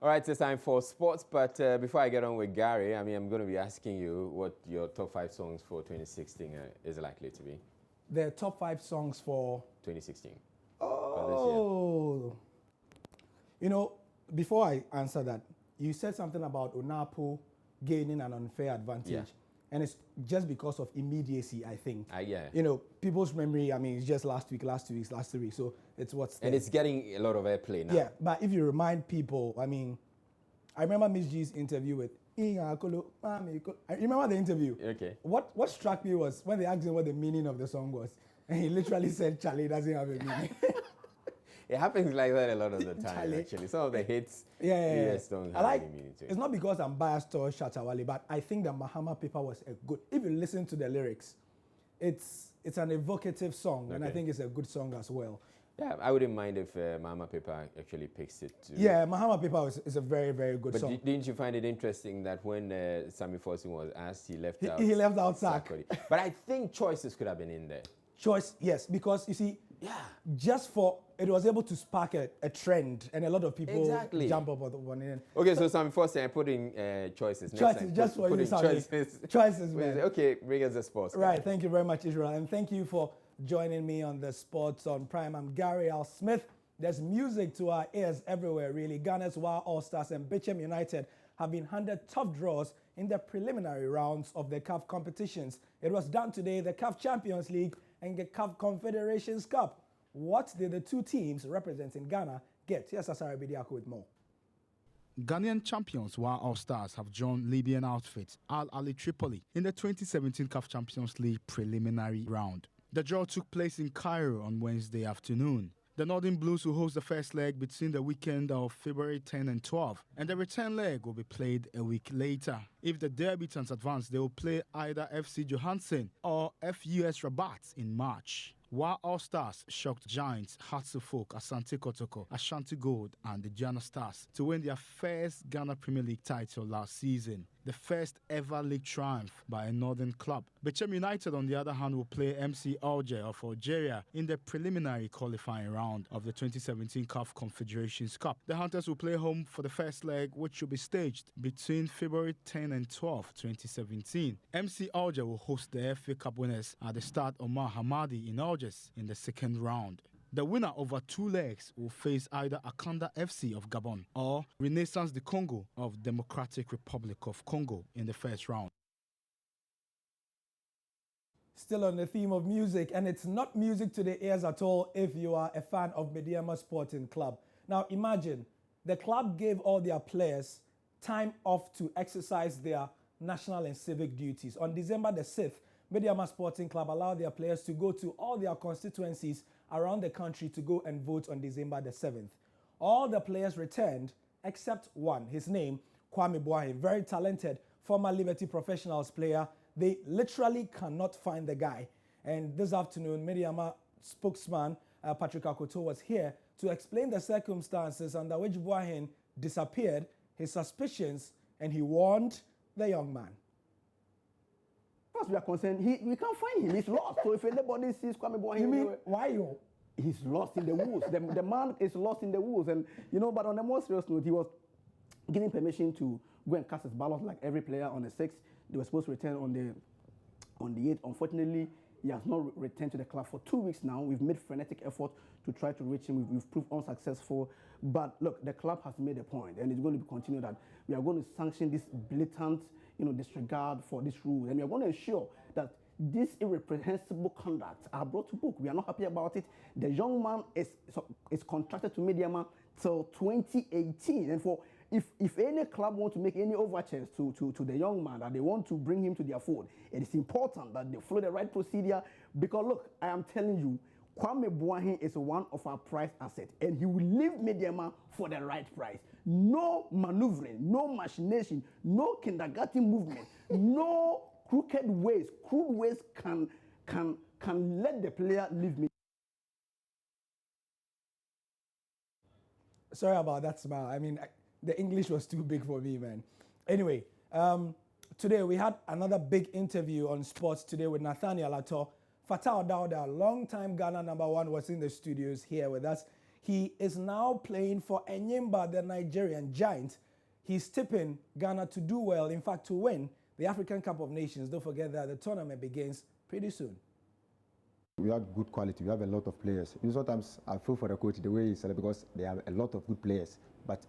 All right, it's time for sports, but before I get on with Gary, I mean, I'm going to be asking you what your top 5 songs for 2016 is likely to be. The top 5 songs for 2016. Oh, you know, before I answer that, you said something about Onapo gaining an unfair advantage. Yeah. And it's just because of immediacy, I think. Yeah. You know, people's memory, I mean, it's just last week, last 2 weeks, last 3 weeks. So it's what's there. And it's getting a lot of airplay now. Yeah, but if you remind people, I mean, I remember Miss G's interview with Inga Akolo, Mami. I remember the interview. Okay. What struck me was when they asked him what the meaning of the song was. And he literally said, Charlie doesn't have a meaning. It happens like that a lot of the time, Charlie. actually. Some of the hits, Yeah. don't I have like, any meaning to it. it's not because I'm biased towards Shatta Wale, but I think that Mahama Paper was a good, if you listen to the lyrics, it's an evocative song, and I Okay. think it's a good song as well. Yeah, I wouldn't mind if Mama Pepper actually picks it too. Yeah, Mahama Paper is a very, very good But song. didn't you find it interesting that when Sammy Fosin was asked, he left out He left out Sack. Sarkodie? But I think choices could have been in there. Choice, yes, because you see, just for it was able to spark a trend, and a lot of people Exactly. jump up on the one end. Okay, so Sammy Fosin, I put in choices. Next Choices, time. just for Put you, in Sammy. choices. Choices, man. Okay, bring us the sports. Right, thank you very much, Israel, and thank you for joining me on the Sports on Prime. I'm Gary Al Smith. There's music to our ears everywhere, really. Ghana's Wild All-Stars and Bicham United have been handed tough draws in the preliminary rounds of the CAF competitions. It was done today, the CAF Champions League and the CAF Confederations Cup. What did the two teams representing Ghana get? Here's Asara Bidiako with more. Ghanaian champions Wild All-Stars have joined Libyan outfit Al Ali Tripoli in the 2017 CAF Champions League preliminary round. The draw took place in Cairo on Wednesday afternoon. The Northern Blues will host the first leg between the weekend of February 10 and 12, and the return leg will be played a week later. If the debutants advance, they will play either FC Johansen or FUS Rabat in March. While All-Stars shocked giants Hatsufolk, Asante Kotoko, Ashanti Gold and the Ghana Stars to win their first Ghana Premier League title last season, the first ever league triumph by a northern club. Bicham United, on the other hand, will play MC Alger of Algeria in the preliminary qualifying round of the 2017 CAF Confederations Cup. The Hunters will play home for the first leg, which will be staged between February 10 and 12, 2017. MC Alger will host the FA Cup winners at the Stade Omar Hamadi in Algiers in the second round. The winner over 2 legs will face either Akanda FC of Gabon or Renaissance de Congo of Democratic Republic of Congo in the first round. Still on the theme of music, and it's not music to the ears at all if you are a fan of Mediama Sporting Club. Now imagine, the club gave all their players time off to exercise their national and civic duties. On December the 6th, Mediama Sporting Club allowed their players to go to all their constituencies around the country to go and vote on December the 7th. All the players returned except one, his name, Kwame Boahen, very talented former Liberty Professionals player. They literally cannot find the guy. And this afternoon, Mediama spokesman Patrick Akoto was here to explain the circumstances under which Boahen disappeared, his suspicions, and he warned the young man. As we are concerned, we can't find him. He's lost. So if anybody sees Kwame Boahen, You mean, why you? he's lost in the woods. The man is lost in the woods. And, but on a more serious note, he was given permission to go and cast his ballot like every player on the 6th. They were supposed to return on the 8th. Unfortunately, he has not returned to the club for 2 weeks now. We've made frenetic effort to try to reach him. We've proved unsuccessful. But look, the club has made a point, and it's going to continue that we are going to sanction this blatant, disregard for this rule, and we are going to ensure that this irreprehensible conduct are brought to book. We are not happy about it. The young man is contracted to Mediama till 2018, and for if any club want to make any overtures to the young man, that they want to bring him to their fold, it is important that they follow the right procedure. Because look, I am telling you, Kwame Boahen is one of our prized assets, and he will leave Mediama for the right price. No maneuvering, no machination, no kindergarten movement, no crooked ways. Crude ways can let the player leave me. Sorry about that smile. I mean, the English was too big for me, man. Anyway, today we had another big interview on sports today with Nathaniel Ato. Fatal Dauda, long-time Ghana #1, was in the studios here with us. He is now playing for Enyimba, the Nigerian giant. He's tipping Ghana to do well, in fact, to win the African Cup of Nations. Don't forget that the tournament begins pretty soon. We have good quality. We have a lot of players. Sometimes I feel for the coach the way he selects because they have a lot of good players. But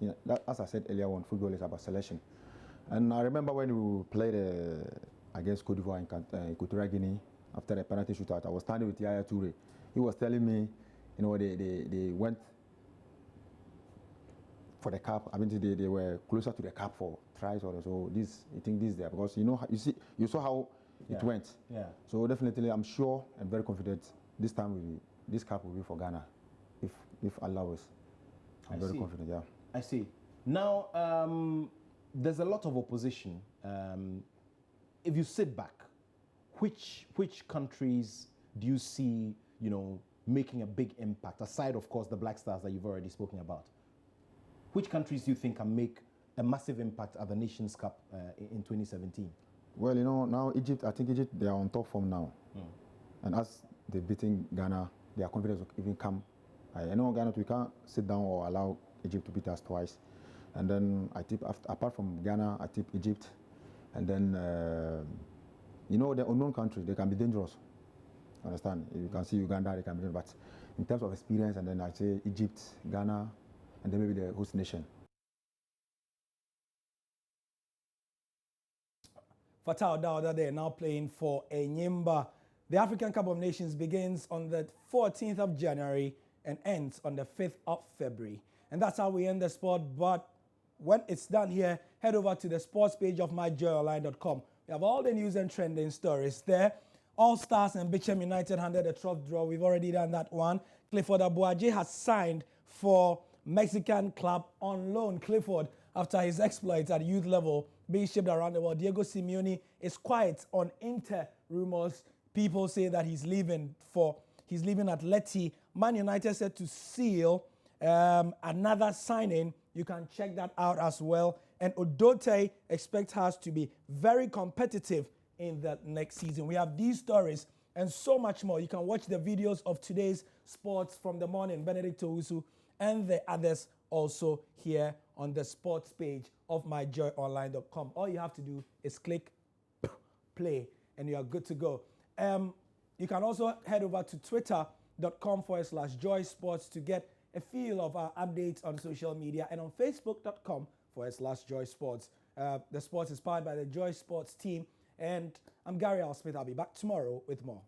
as I said earlier on, football is about selection. And I remember when we played against Cote d'Ivoire in Equatorial Guinea after a penalty shootout, I was standing with Yaya Toure. He was telling me, you know, they went for the cup. I mean, they were closer to the cup for tries or so. I think this there because you saw how it went. Yeah. So definitely, I'm sure and very confident this time this cup will be for Ghana, if Allah wills. I'm very confident. Yeah. I see. Now, there's a lot of opposition. If you sit back, which countries do you see, you know, making a big impact, aside, of course, the Black Stars that you've already spoken about? Which countries do you think can make a massive impact at the Nations Cup in 2017? Well, you know, now Egypt, I think Egypt, they are on top form now. And as they're beating Ghana, their confidence will even come. I know Ghana, we can't sit down or allow Egypt to beat us twice. And then I tip, apart from Ghana, I tip Egypt. And then, you know, the unknown country, they can be dangerous. Understand? You can see Uganda, they can be dangerous. But in terms of experience, and then I say Egypt, Ghana, and then maybe the host nation. Fatal Dauda, they're now playing for Enyimba. The African Cup of Nations begins on the 14th of January and ends on the 5th of February. And that's how we end the sport. But when it's done here, head over to the sports page of myjoyonline.com. We have all the news and trending stories there. All Stars and Bicham United handed a trough draw. We've already done that one. Clifford Abuaje has signed for Mexican club on loan. Clifford, after his exploits at youth level, being shipped around the world. Diego Simeone is quiet on Inter rumors. People say that he's leaving Atleti. Man United said to seal another signing. You can check that out as well. And Odote expects us to be very competitive in the next season. We have these stories and so much more. You can watch the videos of today's sports from the morning, Benedict Owusu, and the others also here on the sports page of myjoyonline.com. All you have to do is click play and you are good to go. You can also head over to twitter.com/joysports to get a feel of our updates on social media, and on facebook.com/joysports. The sports is powered by the Joy Sports team, and I'm Gary Al Smith. I'll be back tomorrow with more.